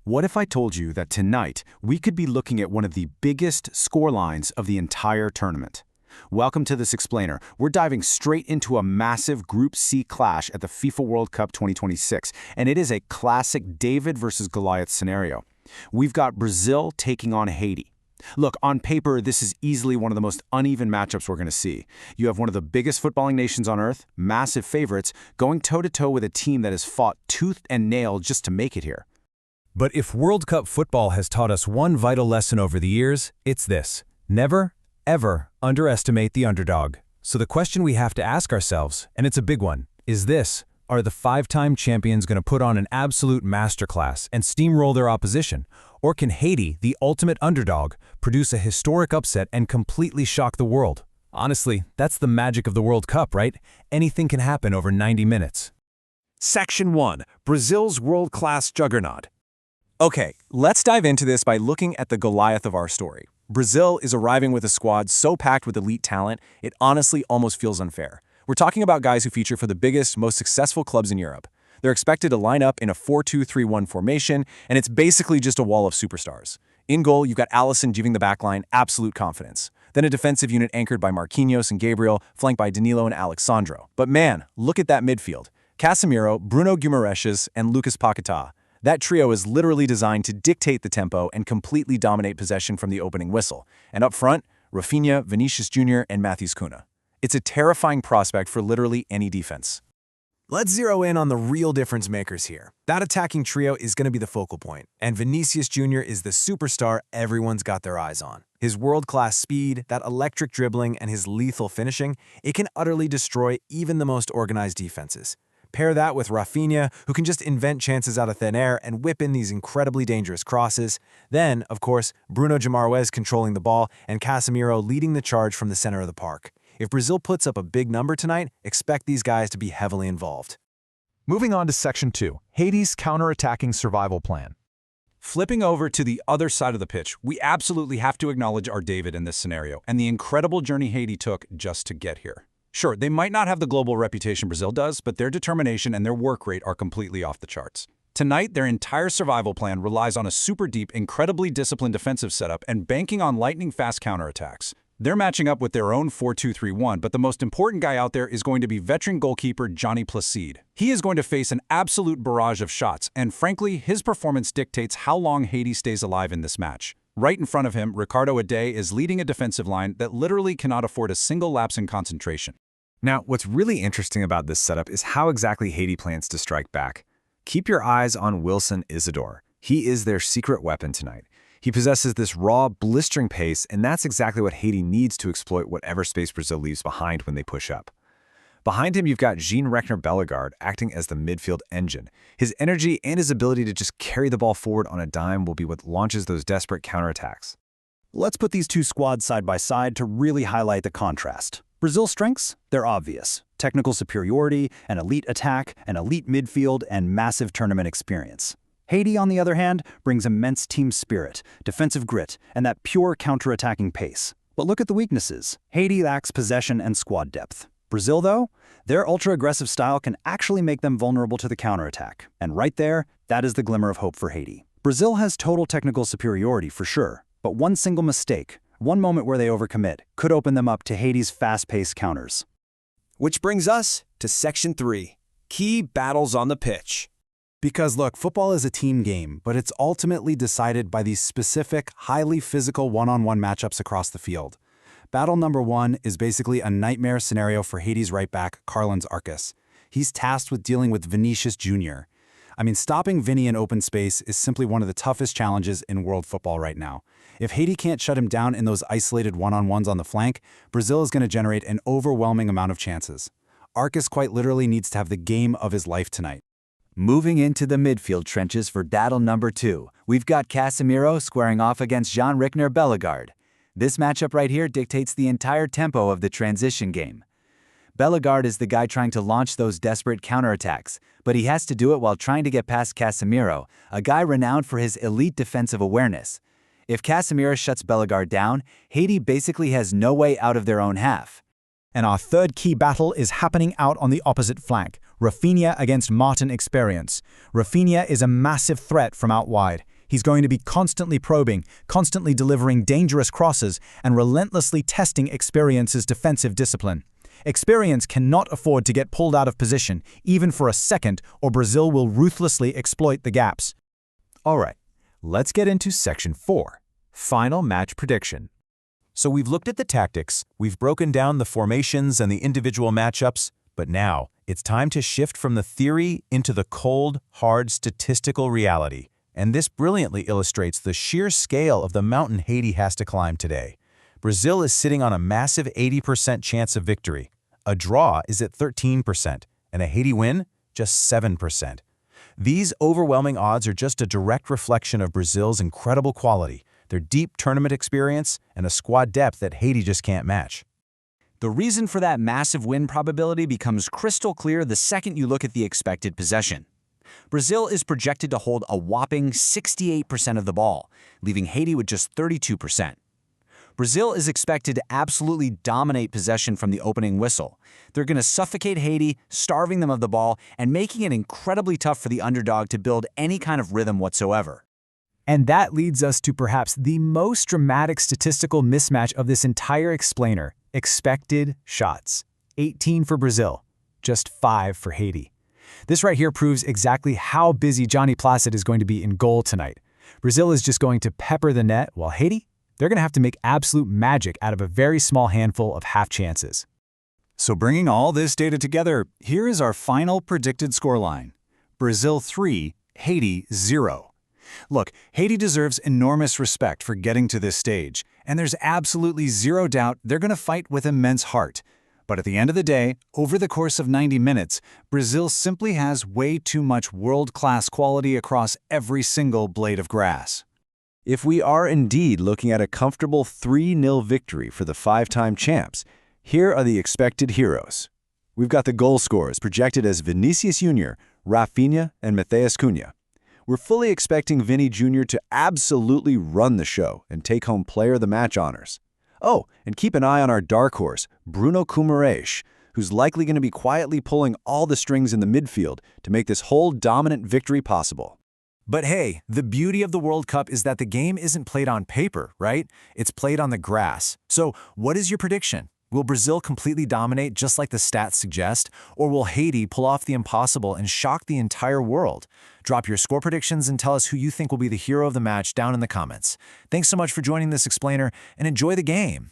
What if I told you that tonight we could be looking at one of the biggest scorelines of the entire tournament? Welcome to this explainer. We're diving straight into a massive Group C clash at the FIFA World Cup 2026, and it is a classic David versus Goliath scenario. We've got Brazil taking on Haiti. Look, on paper, this is easily one of the most uneven matchups we're going to see. You have one of the biggest footballing nations on earth, massive favorites, going toe-to-toe with a team that has fought tooth and nail just to make it here. But if World Cup football has taught us one vital lesson over the years, it's this: never, ever underestimate the underdog. So the question we have to ask ourselves, and it's a big one, is this: are the five-time champions going to put on an absolute masterclass and steamroll their opposition? Or can Haiti, the ultimate underdog, produce a historic upset and completely shock the world? Honestly, that's the magic of the World Cup, right? Anything can happen over 90 minutes. Section 1. Brazil's world-class juggernaut. Okay, let's dive into this by looking at the Goliath of our story. Brazil is arriving with a squad so packed with elite talent, it honestly almost feels unfair. We're talking about guys who feature for the biggest, most successful clubs in Europe. They're expected to line up in a 4-2-3-1 formation, and it's basically just a wall of superstars. In goal, you've got Alisson giving the backline absolute confidence. Then a defensive unit anchored by Marquinhos and Gabriel, flanked by Danilo and Alexandro. But man, look at that midfield. Casemiro, Bruno Guimaraes, and Lucas Paquetá. That trio is literally designed to dictate the tempo and completely dominate possession from the opening whistle. And up front, Raphinha, Vinícius Júnior, and Matheus Cunha. It's a terrifying prospect for literally any defense. Let's zero in on the real difference makers here. That attacking trio is going to be the focal point, and Vinícius Júnior is the superstar everyone's got their eyes on. His world-class speed, that electric dribbling, and his lethal finishing, it can utterly destroy even the most organized defenses. Pair that with Raphinha, who can just invent chances out of thin air and whip in these incredibly dangerous crosses. Then, of course, Bruno Guimaraes controlling the ball and Casemiro leading the charge from the center of the park. If Brazil puts up a big number tonight, expect these guys to be heavily involved. Moving on to Section 2, Haiti's counter-attacking survival plan. Flipping over to the other side of the pitch, we absolutely have to acknowledge our David in this scenario and the incredible journey Haiti took just to get here. Sure, they might not have the global reputation Brazil does, but their determination and their work rate are completely off the charts. Tonight, their entire survival plan relies on a super deep, incredibly disciplined defensive setup and banking on lightning-fast counterattacks. They're matching up with their own 4-2-3-1, but the most important guy out there is going to be veteran goalkeeper Johny Placide. He is going to face an absolute barrage of shots, and frankly, his performance dictates how long Haiti stays alive in this match. Right in front of him, Ricardo Ade is leading a defensive line that literally cannot afford a single lapse in concentration. Now, what's really interesting about this setup is how exactly Haiti plans to strike back. Keep your eyes on Wilson Isidor. He is their secret weapon tonight. He possesses this raw, blistering pace, and that's exactly what Haiti needs to exploit whatever space Brazil leaves behind when they push up. Behind him, you've got Jean-Ricner Bellegarde acting as the midfield engine. His energy and his ability to just carry the ball forward on a dime will be what launches those desperate counterattacks. Let's put these two squads side by side to really highlight the contrast. Brazil's strengths? They're obvious. Technical superiority, an elite attack, an elite midfield, and massive tournament experience. Haiti, on the other hand, brings immense team spirit, defensive grit, and that pure counter-attacking pace. But look at the weaknesses. Haiti lacks possession and squad depth. Brazil, though, their ultra-aggressive style can actually make them vulnerable to the counterattack. And right there, that is the glimmer of hope for Haiti. Brazil has total technical superiority for sure, but one single mistake, one moment where they overcommit, could open them up to Haiti's fast-paced counters. Which brings us to Section 3, Key Battles on the Pitch. Because look, football is a team game, but it's ultimately decided by these specific, highly physical one-on-one matchups across the field. Battle number 1 is basically a nightmare scenario for Haiti's right back, Carlos Arcas. He's tasked with dealing with Vinícius Júnior. I mean, stopping Vinny in open space is simply one of the toughest challenges in world football right now. If Haiti can't shut him down in those isolated one-on-ones on the flank, Brazil is going to generate an overwhelming amount of chances. Arcas quite literally needs to have the game of his life tonight. Moving into the midfield trenches for battle number 2, we've got Casemiro squaring off against Jean-Ricner Bellegarde. This matchup right here dictates the entire tempo of the transition game. Bellegarde is the guy trying to launch those desperate counterattacks, but he has to do it while trying to get past Casemiro, a guy renowned for his elite defensive awareness. If Casemiro shuts Bellegarde down, Haiti basically has no way out of their own half. And our third key battle is happening out on the opposite flank, Raphinha against Martin Experience. Raphinha is a massive threat from out wide. He's going to be constantly probing, constantly delivering dangerous crosses, and relentlessly testing Experience's defensive discipline. Experience cannot afford to get pulled out of position, even for a second, or Brazil will ruthlessly exploit the gaps. All right, let's get into Section 4, Final Match Prediction. So we've looked at the tactics, we've broken down the formations and the individual matchups, but now it's time to shift from the theory into the cold, hard statistical reality. And this brilliantly illustrates the sheer scale of the mountain Haiti has to climb today. Brazil is sitting on a massive 80% chance of victory. A draw is at 13%, and a Haiti win, just 7%. These overwhelming odds are just a direct reflection of Brazil's incredible quality, their deep tournament experience, and a squad depth that Haiti just can't match. The reason for that massive win probability becomes crystal clear the second you look at the expected possession. Brazil is projected to hold a whopping 68% of the ball, leaving Haiti with just 32%. Brazil is expected to absolutely dominate possession from the opening whistle. They're going to suffocate Haiti, starving them of the ball, and making it incredibly tough for the underdog to build any kind of rhythm whatsoever. And that leads us to perhaps the most dramatic statistical mismatch of this entire explainer: expected shots. 18 for Brazil, just 5 for Haiti. This right here proves exactly how busy Johny Placide is going to be in goal tonight. Brazil is just going to pepper the net, while Haiti, they're going to have to make absolute magic out of a very small handful of half chances. So bringing all this data together, here is our final predicted scoreline. Brazil 3, Haiti 0. Look, Haiti deserves enormous respect for getting to this stage, and there's absolutely zero doubt they're going to fight with immense heart. But at the end of the day, over the course of 90 minutes, Brazil simply has way too much world-class quality across every single blade of grass. If we are indeed looking at a comfortable 3-0 victory for the 5-time champs, here are the expected heroes. We've got the goal scorers projected as Vinícius Júnior, Raphinha, and Matheus Cunha. We're fully expecting Vini Jr. to absolutely run the show and take home Player of the Match honors. Oh, and keep an eye on our dark horse, Bruno Guimarães, who's likely going to be quietly pulling all the strings in the midfield to make this whole dominant victory possible. But hey, the beauty of the World Cup is that the game isn't played on paper, right? It's played on the grass. So what is your prediction? Will Brazil completely dominate just like the stats suggest? Or will Haiti pull off the impossible and shock the entire world? Drop your score predictions and tell us who you think will be the hero of the match down in the comments. Thanks so much for joining this explainer, and enjoy the game.